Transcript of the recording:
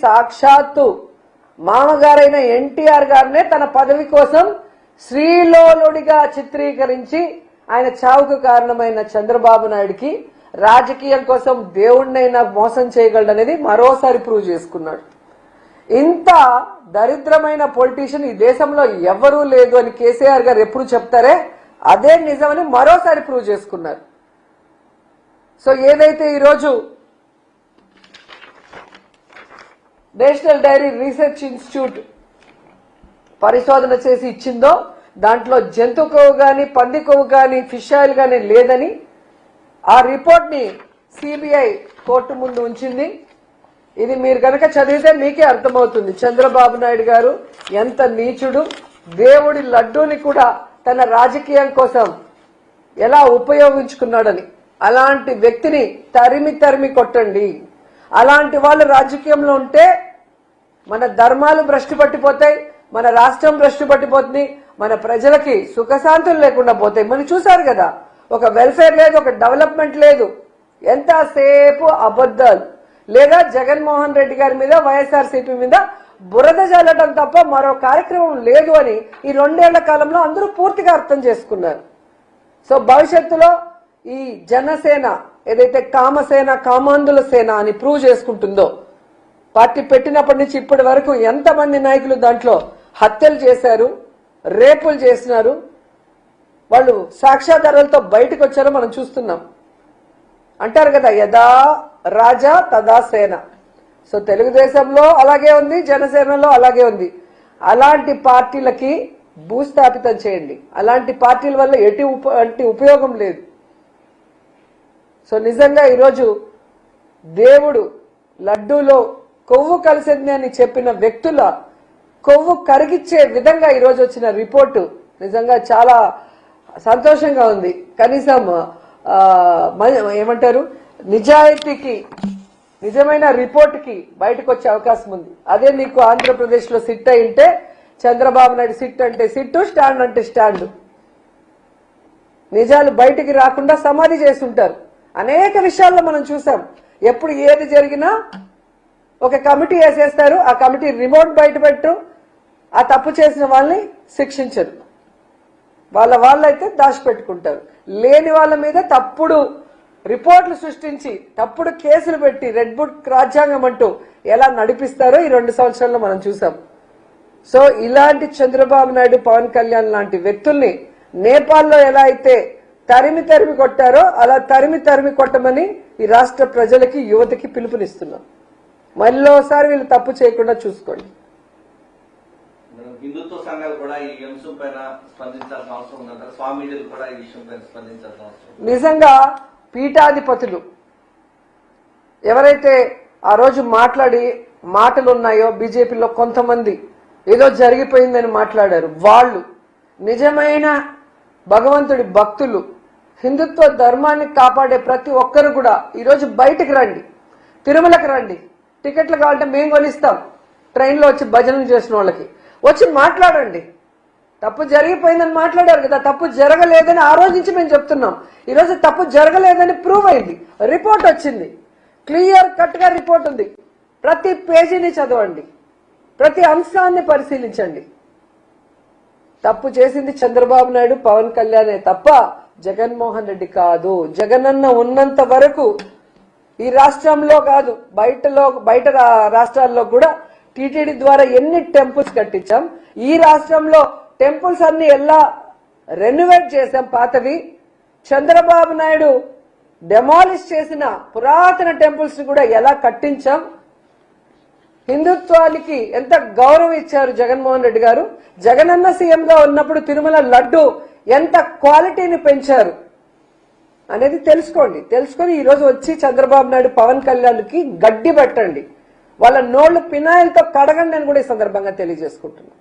సాక్షాత్తు మామగారైన ఎన్టీఆర్ గారినే తన పదవి కోసం శ్రీలోలుడిగా చిత్రీకరించి ఆయన చావుకు కారణమైన చంద్రబాబు నాయుడికి రాజకీయం కోసం దేవుణ్ణైనా మోసం చేయగలడనేది మరోసారి ప్రూవ్ చేసుకున్నాడు. ఇంత దరిద్రమైన పొలిటీషియన్ ఈ దేశంలో ఎవరూ లేదు అని కేసీఆర్ గారు ఎప్పుడు చెప్తారే అదే నిజమని మరోసారి ప్రూవ్ చేసుకున్నారు. సో ఏదైతే ఈరోజు నేషనల్ డైరీ రీసెర్చ్ ఇన్స్టిట్యూట్ పరిశోధన చేసి ఇచ్చిందో దాంట్లో జంతు కొవ్వు గాని పంది కొవ్వు గాని ఫిష్ ఆయిల్ గాని లేదని ఆ రిపోర్ట్ ని సిబిఐ కోర్టు ముందు ఉంచింది. ఇది మీరు కనుక చదివితే మీకే అర్థమవుతుంది చంద్రబాబు నాయుడు గారు ఎంత నీచుడు, దేవుడి లడ్డూని కూడా తన రాజకీయం కోసం ఎలా ఉపయోగించుకున్నాడని. అలాంటి వ్యక్తిని తరిమి తరిమి కొట్టండి. అలాంటి వాళ్ళు రాజకీయంలో ఉంటే మన ధర్మాలు భ్రష్టు పట్టిపోతాయి, మన రాష్ట్రం భ్రష్టు పట్టిపోతుంది, మన ప్రజలకి సుఖశాంతులు లేకుండా పోతాయి. మనం చూసారు కదా, ఒక వెల్ఫేర్ లేదు, ఒక డెవలప్మెంట్ లేదు, ఎంతసేపు అబద్ధాలు. లేదా జగన్మోహన్ రెడ్డి గారి మీద వైఎస్ఆర్సీపీ మీద బురద జల్లడం తప్ప మరో కార్యక్రమం లేదు అని ఈ 2 ఏళ్ల కాలంలో అందరూ పూర్తిగా అర్థం చేసుకున్నారు. సో భవిష్యత్తులో ఈ జనసేన ఏదైతే కామసేన కామాంధుల సేన అని ప్రూవ్ చేసుకుంటుందో, పార్టీ పెట్టినప్పటి నుంచి ఇప్పటి వరకు ఎంతమంది నాయకులు దాంట్లో హత్యలు చేశారు, రేపులు చేసినారు, వాళ్ళు సాక్ష్యాధారాలతో బయటకు వచ్చారో మనం చూస్తున్నాం. అంటారు కదా యదా రాజా తదా సేన. సో తెలుగుదేశంలో అలాగే ఉంది, జనసేనలో అలాగే ఉంది. అలాంటి పార్టీలకి భూస్థాపితం చేయండి. అలాంటి పార్టీల వల్ల ఎటువంటి ఉపయోగం లేదు. సో నిజంగా ఈరోజు దేవుడు లడ్డూలో కొవ్వు కలిసింది అని చెప్పిన వ్యక్తుల కొవ్వు కరిగిచ్చే విధంగా ఈరోజు వచ్చిన రిపోర్టు నిజంగా చాలా సంతోషంగా ఉంది. కనీసం ఏమంటారు నిజాయితీకి, నిజమైన రిపోర్ట్కి బయటకు వచ్చే అవకాశం ఉంది. అదే నీకు ఆంధ్రప్రదేశ్లో సిట్ అయింటే చంద్రబాబు నాయుడు సిట్ అంటే సిట్టు, స్టాండ్ అంటే స్టాండ్. నిజాలు బయటికి రాకుండా సమాధి చేస్తుంటారు. అనేక విషయాల్లో మనం చూసాం. ఎప్పుడు ఏది జరిగినా ఒక కమిటీ వేసేస్తారు, ఆ కమిటీ రిమోట్ బయట పెట్టు, ఆ తప్పు చేసిన వాళ్ళని శిక్షించరు, వాళ్ళైతే దాచిపెట్టుకుంటారు. లేని వాళ్ళ మీద తప్పుడు రిపోర్ట్లు సృష్టించి తప్పుడు కేసులు పెట్టి రెడ్ బుక్ రాజ్యాంగం అంటూ ఎలా నడిపిస్తారో ఈ 2 సంవత్సరాల్లో మనం చూసాం. సో ఇలాంటి చంద్రబాబు నాయుడు, పవన్ కళ్యాణ్ లాంటి వ్యక్తుల్ని నేపాల్లో ఎలా అయితే తరిమి తరిమి కొట్టారో అలా తరిమి తరిమి కొట్టమని ఈ రాష్ట్ర ప్రజలకి, యువతకి పిలుపునిస్తున్నాం. మళ్ళీసారి వీళ్ళు తప్పు చేయకుండా చూసుకోండి. హిందుత్వ సంఘాలు కూడా ఈ అంశం పైన స్పందించాల్సిన అవసరం ఉందంటారు. స్వామీజీలు కూడా ఈ విషయం పైన స్పందించాల్సిన అవసరం. నిజంగా పీఠాధిపతులు ఎవరైతే ఆ రోజు మాట్లాడి మాటలు ఉన్నాయో, బీజేపీలో కొంతమంది ఏదో జరిగిపోయిందని మాట్లాడారు, వాళ్ళు నిజమైన భగవంతుడి భక్తులు, హిందుత్వ ధర్మాన్ని కాపాడే ప్రతి ఒక్కరు కూడా ఈరోజు బయటకు రండి, తిరుమలకు రండి. టికెట్లు కావాలంటే మేము కొనిస్తాం. ట్రైన్లో వచ్చి భజనలు చేసిన వాళ్ళకి వచ్చి మాట్లాడండి. తప్పు జరిగిపోయిందని మాట్లాడారు కదా, తప్పు జరగలేదని ఆ రోజు నుంచి మేము చెప్తున్నాం. ఈరోజు తప్పు జరగలేదని ప్రూవ్ అయింది, రిపోర్ట్ వచ్చింది, క్లియర్ కట్ గా రిపోర్ట్ ఉంది. ప్రతి పేజీని చదవండి, ప్రతి అంశాన్ని పరిశీలించండి. తప్పు చేసింది చంద్రబాబు నాయుడు, పవన్ కళ్యాణే తప్ప జగన్మోహన్ రెడ్డి కాదు. జగనన్న ఉన్నంత వరకు ఈ రాష్ట్రంలో కాదు, బయట రాష్ట్రాల్లో కూడా టీటీడీ ద్వారా ఎన్ని టెంపుల్స్ కట్టించాం. ఈ రాష్ట్రంలో టెంపుల్స్ అన్ని ఎలా రెనోవేట్ చేశాం పాతవి. చంద్రబాబు నాయుడు డెమాలిష్ చేసిన పురాతన టెంపుల్స్ కూడా ఎలా కట్టించాం. హిందుత్వానికి ఎంత గౌరవం ఇచ్చారు జగన్మోహన్ రెడ్డి గారు. జగనన్న సీఎంగా ఉన్నప్పుడు తిరుమల లడ్డు ఎంత క్వాలిటీని పెంచారు అనేది తెలుసుకోండి. తెలుసుకొని ఈరోజు వచ్చి చంద్రబాబు నాయుడు, పవన్ కళ్యాణ్కి గడ్డి పెట్టండి, వాళ్ళ నోళ్లు పినాయిలతో కడగండి అని కూడా ఈ సందర్భంగా తెలియజేసుకుంటున్నాను.